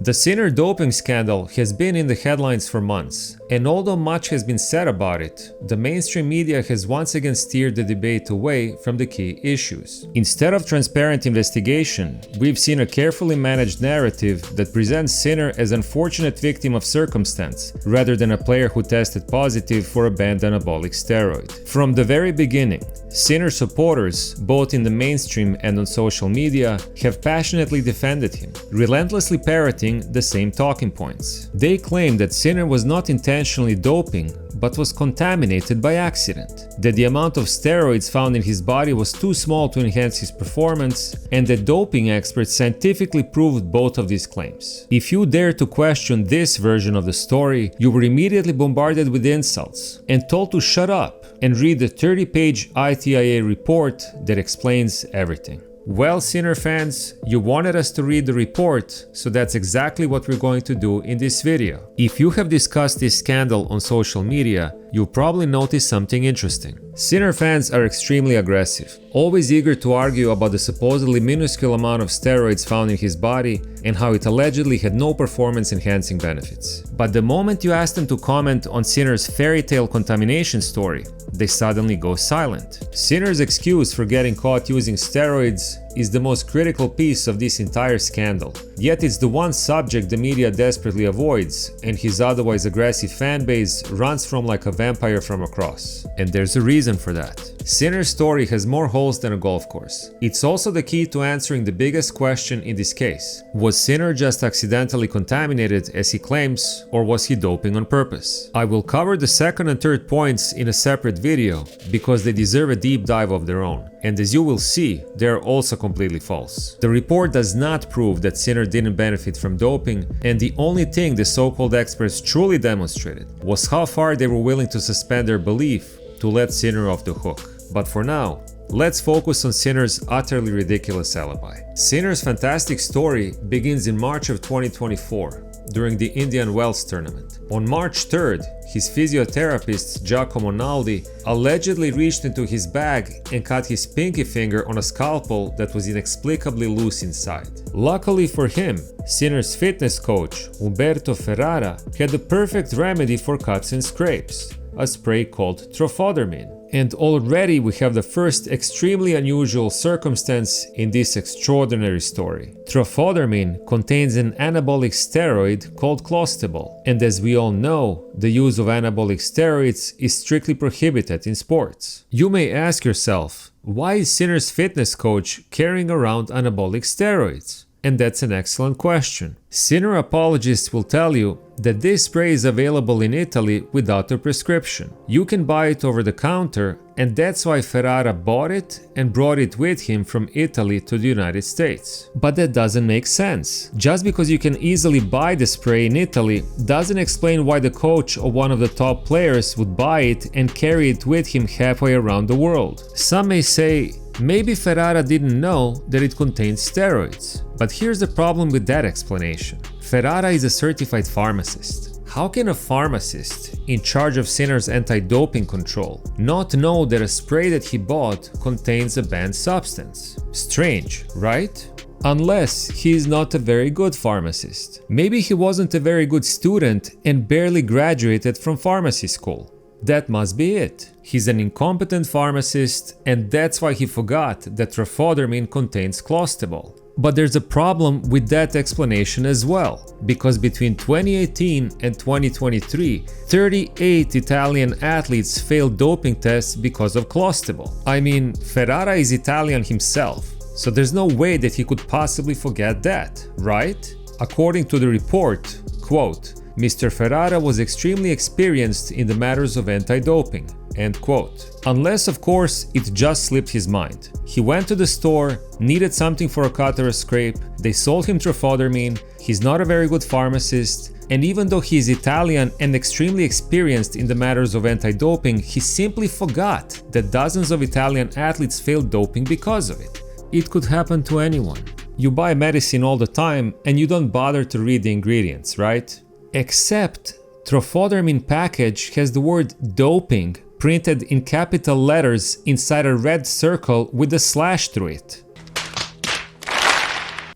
The Sinner doping scandal has been in the headlines for months, and although much has been said about it, the mainstream media has once again steered the debate away from the key issues. Instead of transparent investigation, we've seen a carefully managed narrative that presents Sinner as an unfortunate victim of circumstance, rather than a player who tested positive for a banned anabolic steroid. From the very beginning, Sinner supporters, both in the mainstream and on social media, have passionately defended him, relentlessly parroting the same talking points. They claim that Sinner was not intentionally doping, but was contaminated by accident, that the amount of steroids found in his body was too small to enhance his performance, and that doping experts scientifically proved both of these claims. If you dare to question this version of the story, you were immediately bombarded with insults and told to shut up and read the 30-page ITIA report that explains everything. Well, Sinner fans, you wanted us to read the report, so that's exactly what we're going to do in this video. If you have discussed this scandal on social media, you'll probably notice something interesting. Sinner fans are extremely aggressive, always eager to argue about the supposedly minuscule amount of steroids found in his body and how it allegedly had no performance-enhancing benefits. But the moment you ask them to comment on Sinner's fairy tale contamination story, they suddenly go silent. Sinner's excuse for getting caught using steroids is the most critical piece of this entire scandal. Yet it's the one subject the media desperately avoids, and his otherwise aggressive fanbase runs from like a vampire from across. And there's a reason for that. Sinner's story has more holes than a golf course. It's also the key to answering the biggest question in this case. Was Sinner just accidentally contaminated as he claims, or was he doping on purpose? I will cover the second and third points in a separate video because they deserve a deep dive of their own. And as you will see, they are also completely false. The report does not prove that Sinner didn't benefit from doping, and the only thing the so-called experts truly demonstrated was how far they were willing to suspend their belief to let Sinner off the hook. But for now, let's focus on Sinner's utterly ridiculous alibi. Sinner's fantastic story begins in March of 2024, during the Indian Wells tournament. On March 3rd, his physiotherapist Giacomo Naldi allegedly reached into his bag and cut his pinky finger on a scalpel that was inexplicably loose inside. Luckily for him, Sinner's fitness coach, Umberto Ferrara, had the perfect remedy for cuts and scrapes, a spray called trofodermin. And already we have the first extremely unusual circumstance in this extraordinary story. Trofodermin contains an anabolic steroid called clostebol, and as we all know, the use of anabolic steroids is strictly prohibited in sports. You may ask yourself, why is Sinner's fitness coach carrying around anabolic steroids? And that's an excellent question. Sinner apologists will tell you that this spray is available in Italy without a prescription. You can buy it over the counter, and that's why Ferrara bought it and brought it with him from Italy to the United States. But that doesn't make sense. Just because you can easily buy the spray in Italy doesn't explain why the coach of one of the top players would buy it and carry it with him halfway around the world. Some may say, maybe Ferrara didn't know that it contains steroids. But here's the problem with that explanation. Ferrara is a certified pharmacist. How can a pharmacist in charge of Sinner's anti-doping control not know that a spray that he bought contains a banned substance? Strange, right? Unless he's not a very good pharmacist. Maybe he wasn't a very good student and barely graduated from pharmacy school. That must be it. He's an incompetent pharmacist, and that's why he forgot that trofodermin contains clostebol. But there's a problem with that explanation as well, because between 2018 and 2023, 38 Italian athletes failed doping tests because of clostebol. I mean, Ferrara is Italian himself, so there's no way that he could possibly forget that, right? According to the report, quote, Mr. Ferrara was extremely experienced in the matters of anti-doping, end quote. Unless, of course, it just slipped his mind. He went to the store, needed something for a cut or a scrape, they sold him trofodermin, he's not a very good pharmacist, and even though he is Italian and extremely experienced in the matters of anti-doping, he simply forgot that dozens of Italian athletes failed doping because of it. It could happen to anyone. You buy medicine all the time and you don't bother to read the ingredients, right? Except trofodermin package has the word doping printed in capital letters inside a red circle with a slash through it.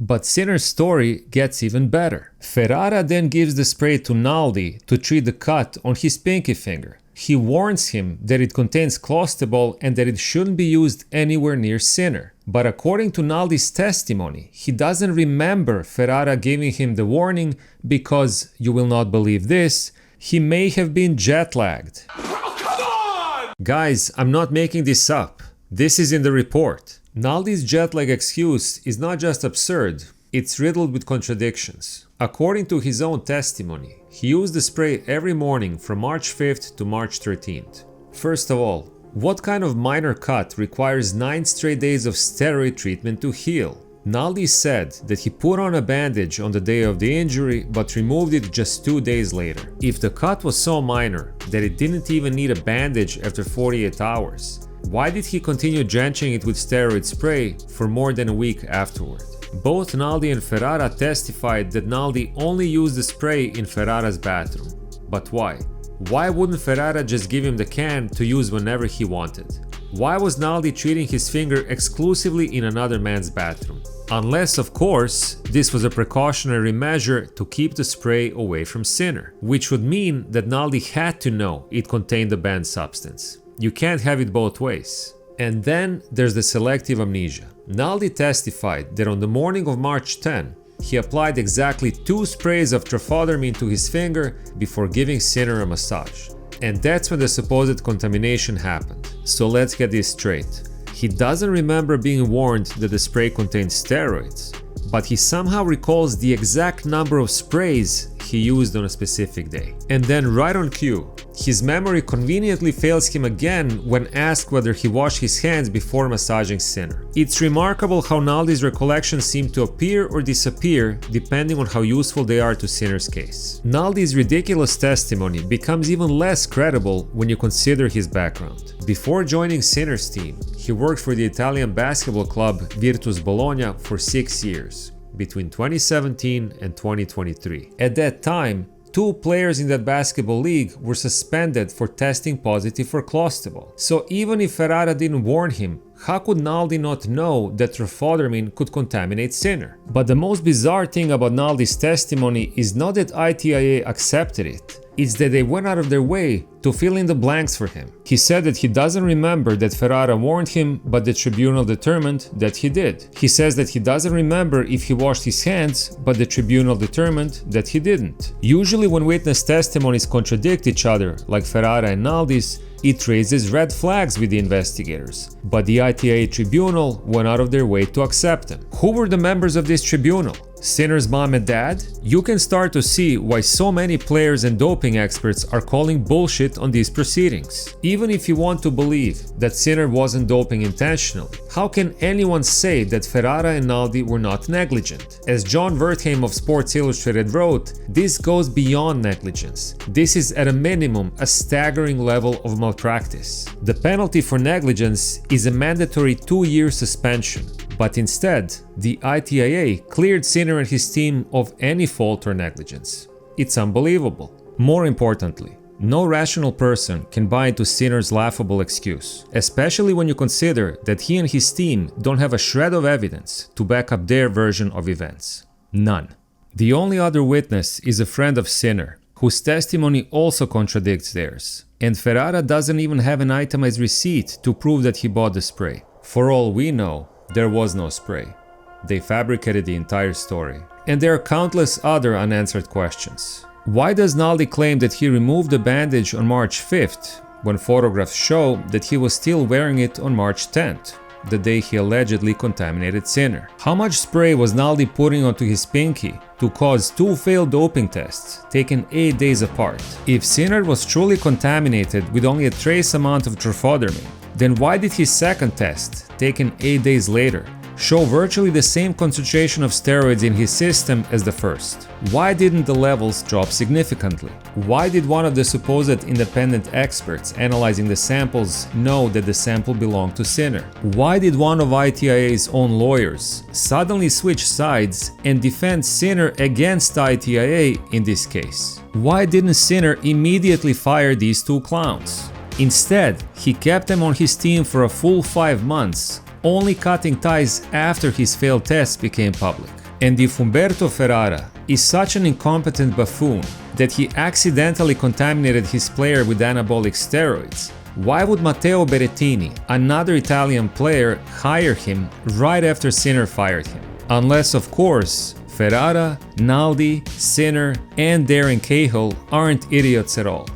But Sinner's story gets even better. Ferrara then gives the spray to Naldi to treat the cut on his pinky finger. He warns him that it contains clostebol and that it shouldn't be used anywhere near Sinner. But according to Naldi's testimony, he doesn't remember Ferrara giving him the warning because, you will not believe this, he may have been jet-lagged. Oh, come on! Guys, I'm not making this up. This is in the report. Naldi's jet-lag excuse is not just absurd, it's riddled with contradictions. According to his own testimony, he used the spray every morning from March 5th to March 13th. First of all, what kind of minor cut requires 9 straight days of steroid treatment to heal? Naldi said that he put on a bandage on the day of the injury but removed it just 2 days later. If the cut was so minor that it didn't even need a bandage after 48 hours, why did he continue drenching it with steroid spray for more than a week afterward? Both Naldi and Ferrara testified that Naldi only used the spray in Ferrara's bathroom. But why? Why wouldn't Ferrara just give him the can to use whenever he wanted? Why was Naldi treating his finger exclusively in another man's bathroom? Unless, of course, this was a precautionary measure to keep the spray away from Sinner, which would mean that Naldi had to know it contained the banned substance. You can't have it both ways. And then there's the selective amnesia. Naldi testified that on the morning of March 10, he applied exactly 2 sprays of trophodermine to his finger before giving Sinner a massage. And that's when the supposed contamination happened. So let's get this straight. He doesn't remember being warned that the spray contained steroids, but he somehow recalls the exact number of sprays he used on a specific day. And then right on cue, his memory conveniently fails him again when asked whether he washed his hands before massaging Sinner. It's remarkable how Naldi's recollections seem to appear or disappear depending on how useful they are to Sinner's case. Naldi's ridiculous testimony becomes even less credible when you consider his background. Before joining Sinner's team, he worked for the Italian basketball club Virtus Bologna for 6 years, between 2017 and 2023. At that time, 2 players in that basketball league were suspended for testing positive for clostebol. So even if Ferrara didn't warn him, how could Naldi not know that trophodermine could contaminate Sinner? But the most bizarre thing about Naldi's testimony is not that ITIA accepted it, it's that they went out of their way to fill in the blanks for him. He said that he doesn't remember that Ferrara warned him, but the tribunal determined that he did. He says that he doesn't remember if he washed his hands, but the tribunal determined that he didn't. Usually when witness testimonies contradict each other, like Ferrara and Naldi's, it raises red flags with the investigators. But the ITIA tribunal went out of their way to accept them. Who were the members of this tribunal? Sinner's mom and dad? You can start to see why so many players and doping experts are calling bullshit on these proceedings. Even if you want to believe that Sinner wasn't doping intentionally, how can anyone say that Ferrara and Naldi were not negligent? As John Wertheim of Sports Illustrated wrote, this goes beyond negligence. This is at a minimum a staggering level of malpractice. The penalty for negligence is a mandatory 2-year suspension. But instead, the ITIA cleared Sinner and his team of any fault or negligence. It's unbelievable. More importantly, no rational person can buy into Sinner's laughable excuse, especially when you consider that he and his team don't have a shred of evidence to back up their version of events. None. The only other witness is a friend of Sinner, whose testimony also contradicts theirs. And Ferrara doesn't even have an itemized receipt to prove that he bought the spray. For all we know, there was no spray. They fabricated the entire story. And there are countless other unanswered questions. Why does Naldi claim that he removed the bandage on March 5th, when photographs show that he was still wearing it on March 10th, the day he allegedly contaminated Sinner? How much spray was Naldi putting onto his pinky to cause 2 failed doping tests, taken 8 days apart? If Sinner was truly contaminated with only a trace amount of trophodermine, then why did his second test, taken 8 days later, show virtually the same concentration of steroids in his system as the first? Why didn't the levels drop significantly? Why did one of the supposed independent experts analyzing the samples know that the sample belonged to Sinner? Why did one of ITIA's own lawyers suddenly switch sides and defend Sinner against ITIA in this case? Why didn't Sinner immediately fire these 2 clowns? Instead, he kept them on his team for a full 5 months, only cutting ties after his failed tests became public. And if Umberto Ferrara is such an incompetent buffoon that he accidentally contaminated his player with anabolic steroids, why would Matteo Berrettini, another Italian player, hire him right after Sinner fired him? Unless, of course, Ferrara, Naldi, Sinner, and Darren Cahill aren't idiots at all.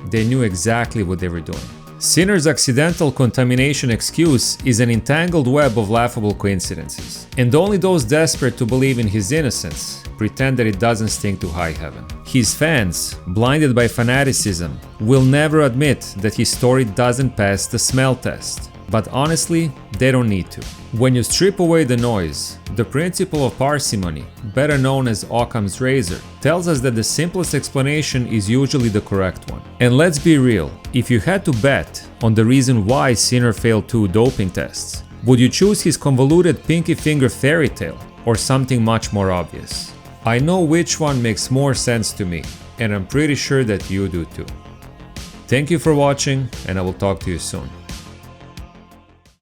They knew exactly what they were doing. Sinner's accidental contamination excuse is an entangled web of laughable coincidences, and only those desperate to believe in his innocence pretend that it doesn't stink to high heaven. His fans, blinded by fanaticism, will never admit that his story doesn't pass the smell test. But honestly, they don't need to. When you strip away the noise, the principle of parsimony, better known as Occam's razor, tells us that the simplest explanation is usually the correct one. And let's be real, if you had to bet on the reason why Sinner failed 2 doping tests, would you choose his convoluted pinky finger fairy tale or something much more obvious? I know which one makes more sense to me, and I'm pretty sure that you do too. Thank you for watching, and I will talk to you soon.